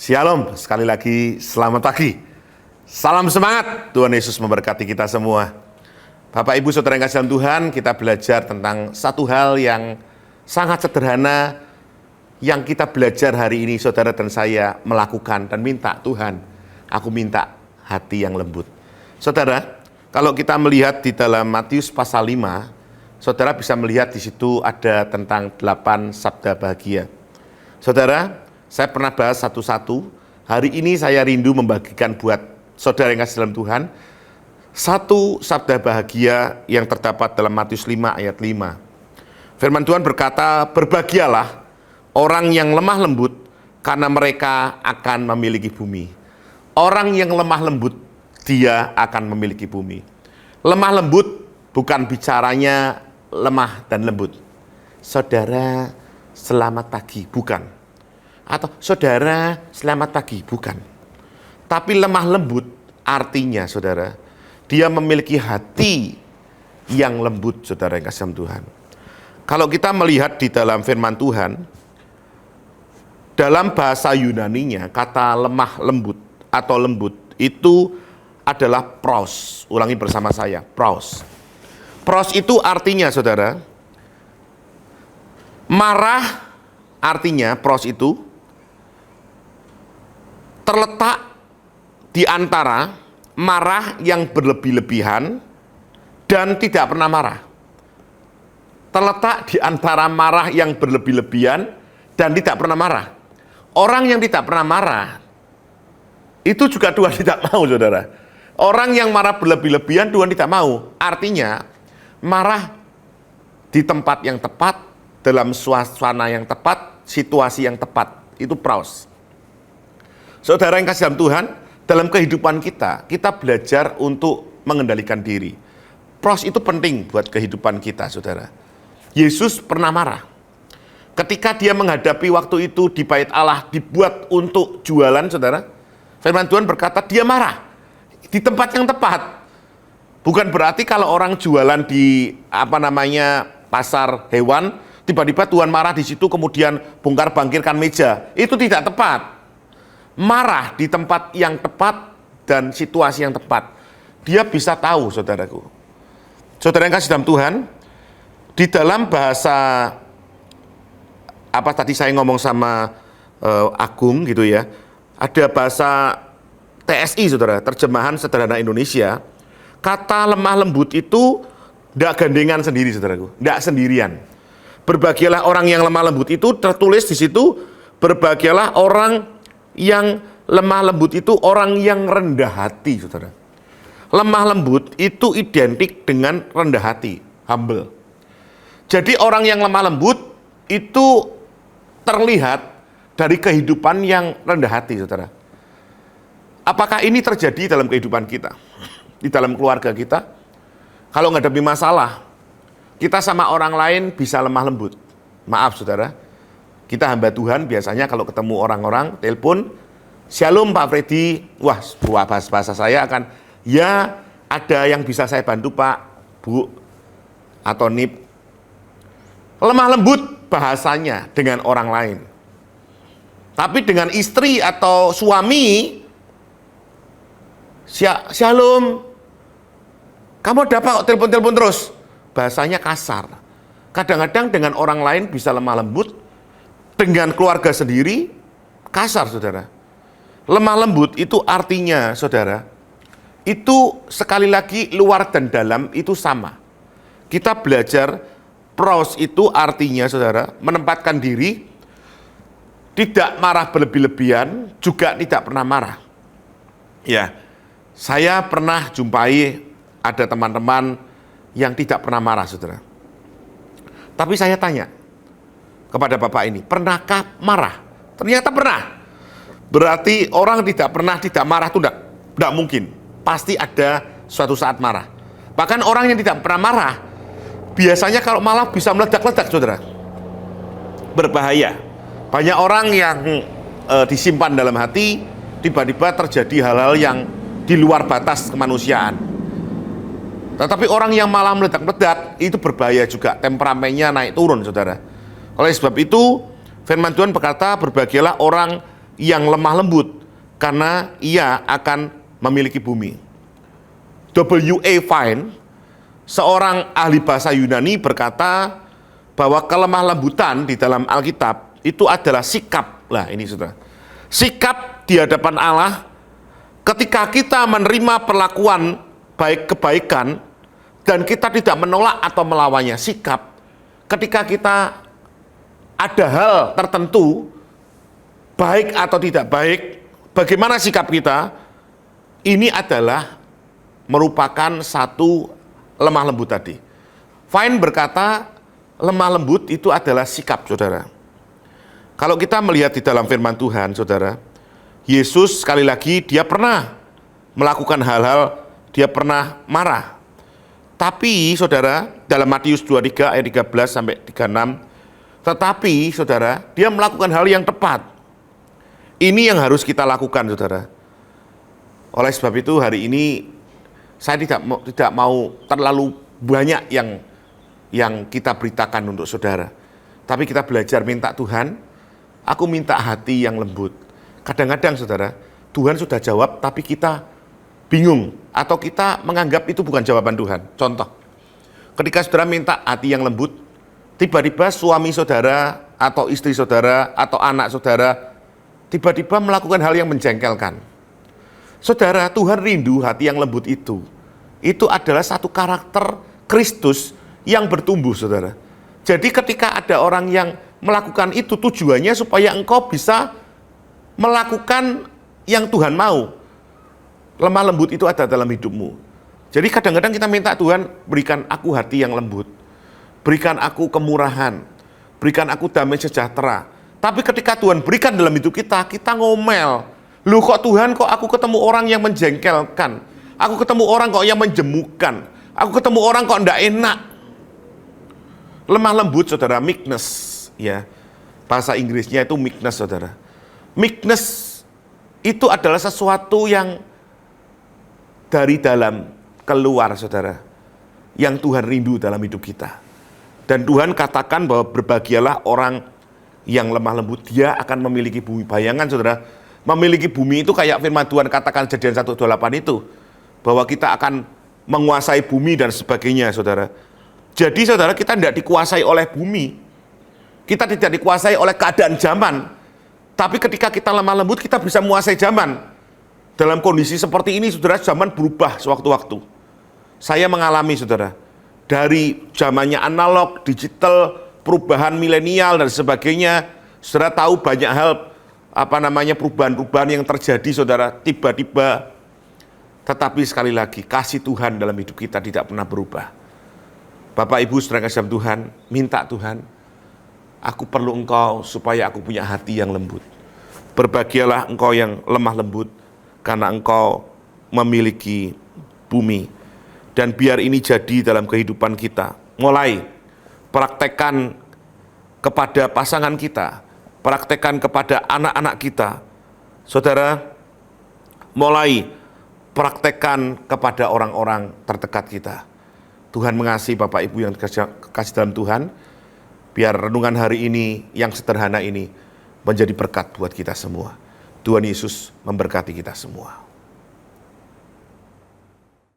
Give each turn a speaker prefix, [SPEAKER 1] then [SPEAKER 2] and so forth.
[SPEAKER 1] Shalom, sekali lagi selamat pagi. Salam semangat, Tuhan Yesus memberkati kita semua. Bapak Ibu Saudara yang kasih dalam Tuhan, kita belajar tentang satu hal yang sangat sederhana yang kita belajar hari ini, saudara dan saya melakukan dan minta Tuhan, aku minta hati yang lembut. Saudara, kalau kita melihat di dalam Matius pasal 5, saudara bisa melihat di situ ada tentang 8 sabda bahagia. Saudara, saya pernah bahas satu-satu. Hari ini saya rindu membagikan buat saudara yang kasih dalam Tuhan satu sabda bahagia yang terdapat dalam Matius 5 ayat 5. Firman Tuhan berkata, berbahagialah orang yang lemah lembut karena mereka akan memiliki bumi. Orang yang lemah lembut, dia akan memiliki bumi. Lemah lembut bukan bicaranya lemah dan lembut. Saudara, selamat pagi, bukan. Atau saudara selamat pagi, bukan. Tapi lemah lembut artinya saudara, dia memiliki hati yang lembut, saudara yang kasih Tuhan. Kalau kita melihat di dalam firman Tuhan, dalam bahasa Yunaninya kata lemah lembut atau lembut itu adalah pros. Ulangi bersama saya, pros. Pros itu artinya saudara, marah artinya pros itu terletak di antara marah yang berlebih-lebihan dan tidak pernah marah. Terletak di antara marah yang berlebih-lebihan dan tidak pernah marah. Orang yang tidak pernah marah, itu juga Tuhan tidak mau, saudara. Orang yang marah berlebih-lebihan, Tuhan tidak mau. Artinya, marah di tempat yang tepat, dalam suasana yang tepat, situasi yang tepat. Itu praus. Saudara yang kasih dalam Tuhan, dalam kehidupan kita belajar untuk mengendalikan diri. Pros itu penting buat kehidupan kita, saudara. Yesus pernah marah. Ketika dia menghadapi waktu itu di bait Allah dibuat untuk jualan, saudara. Firman Tuhan berkata dia marah di tempat yang tepat. Bukan berarti kalau orang jualan di pasar hewan, tiba-tiba Tuhan marah di situ kemudian bongkar bangkirkan meja. Itu tidak tepat. Marah di tempat yang tepat dan situasi yang tepat. Dia bisa tahu, saudaraku. Saudara yang kasih dalam Tuhan, di dalam bahasa tadi saya ngomong sama Agung gitu ya. Ada bahasa TSI, saudara, terjemahan sederhana Indonesia. Kata lemah lembut itu tidak gandengan sendiri, saudaraku, tidak sendirian. Berbahagialah orang yang lemah lembut itu tertulis di situ. Berbahagialah orang yang lemah lembut itu orang yang rendah hati, saudara. Lemah lembut itu identik dengan rendah hati, humble. Jadi orang yang lemah lembut itu terlihat dari kehidupan yang rendah hati, saudara. Apakah ini terjadi dalam kehidupan kita? Di dalam keluarga kita? Kalau menghadapi masalah, kita sama orang lain bisa lemah lembut. Maaf, saudara. Kita hamba Tuhan biasanya kalau ketemu orang-orang, telepon, Shalom Pak Freddy, wah bahasa saya akan, ya ada yang bisa saya bantu Pak, Bu, atau Nip. Lemah lembut bahasanya dengan orang lain. Tapi dengan istri atau suami, Shalom, kamu ada apa kok telepon-telepon terus? Bahasanya kasar. Kadang-kadang dengan orang lain bisa lemah lembut, dengan keluarga sendiri kasar, saudara. Lemah lembut itu artinya, saudara, itu sekali lagi luar dan dalam itu sama. Kita belajar pros itu artinya, saudara, menempatkan diri, tidak marah berlebih-lebihan, juga tidak pernah marah. Ya, saya pernah jumpai ada teman-teman yang tidak pernah marah, saudara. Tapi saya tanya kepada Bapak ini, pernahkah marah? Ternyata pernah. Berarti orang tidak pernah tidak marah itu tidak mungkin. Pasti ada suatu saat marah. Bahkan orang yang tidak pernah marah, biasanya kalau malah bisa meledak-ledak, saudara. Berbahaya. Banyak orang yang disimpan dalam hati, tiba-tiba terjadi hal-hal yang di luar batas kemanusiaan. Tetapi orang yang malah meledak-ledak, itu berbahaya juga. Temperamennya naik turun, saudara. Oleh sebab itu, firman Tuhan berkata, berbahagialah orang yang lemah lembut, karena ia akan memiliki bumi. W.A. Fine, seorang ahli bahasa Yunani, berkata bahwa kelemah lembutan di dalam Alkitab itu adalah sikap. Nah ini saudara, sikap di hadapan Allah ketika kita menerima perlakuan baik kebaikan dan kita tidak menolak atau melawannya. Sikap ketika kita ada hal tertentu, baik atau tidak baik, bagaimana sikap kita, ini adalah merupakan satu lemah lembut tadi. Fine berkata, lemah lembut itu adalah sikap, saudara. Kalau kita melihat di dalam firman Tuhan, saudara, Yesus sekali lagi dia pernah melakukan hal-hal, dia pernah marah. Tapi, saudara, dalam Matius 23 ayat 13 sampai 36, tetapi, saudara, dia melakukan hal yang tepat. Ini yang harus kita lakukan, saudara. Oleh sebab itu hari ini saya tidak mau terlalu banyak yang kita beritakan untuk saudara. Tapi kita belajar minta Tuhan, aku minta hati yang lembut. Kadang-kadang saudara, Tuhan sudah jawab tapi kita bingung atau kita menganggap itu bukan jawaban Tuhan. Contoh, ketika saudara minta hati yang lembut, tiba-tiba suami saudara atau istri saudara atau anak saudara tiba-tiba melakukan hal yang menjengkelkan. Saudara, Tuhan rindu hati yang lembut itu. Itu adalah satu karakter Kristus yang bertumbuh, saudara. Jadi ketika ada orang yang melakukan itu, tujuannya supaya engkau bisa melakukan yang Tuhan mau. Lemah lembut itu ada dalam hidupmu. Jadi kadang-kadang kita minta Tuhan, berikan aku hati yang lembut. Berikan aku kemurahan. Berikan aku damai sejahtera. Tapi ketika Tuhan berikan dalam hidup kita, kita ngomel. Loh kok Tuhan, kok aku ketemu orang yang menjengkelkan? Aku ketemu orang kok yang menjemukan. Aku ketemu orang kok enggak enak. Lemah lembut, saudara, meekness, ya. Bahasa Inggrisnya itu meekness, saudara. Meekness itu adalah sesuatu yang dari dalam keluar, saudara. Yang Tuhan rindu dalam hidup kita. Dan Tuhan katakan bahwa berbahagialah orang yang lemah lembut, dia akan memiliki bumi. Bayangan, saudara, memiliki bumi itu kayak firman Tuhan katakan Kejadian 1:28 itu, bahwa kita akan menguasai bumi dan sebagainya, saudara. Jadi saudara, kita tidak dikuasai oleh bumi, kita tidak dikuasai oleh keadaan zaman, tapi ketika kita lemah lembut, kita bisa menguasai zaman. Dalam kondisi seperti ini, saudara, zaman berubah sewaktu-waktu. Saya mengalami, saudara, dari zamannya analog, digital, perubahan milenial dan sebagainya, saudara tahu banyak hal, perubahan-perubahan yang terjadi, saudara, tiba-tiba. Tetapi sekali lagi, kasih Tuhan dalam hidup kita tidak pernah berubah. Bapak Ibu saudara kasih Tuhan, minta Tuhan, aku perlu Engkau supaya aku punya hati yang lembut. Berbahagialah engkau yang lemah lembut, karena engkau memiliki bumi. Dan biar ini jadi dalam kehidupan kita. Mulai praktekkan kepada pasangan kita, praktekkan kepada anak-anak kita. Saudara, mulai praktekkan kepada orang-orang terdekat kita. Tuhan mengasihi Bapak Ibu yang kasih dalam Tuhan. Biar renungan hari ini yang sederhana ini menjadi berkat buat kita semua. Tuhan Yesus memberkati kita semua.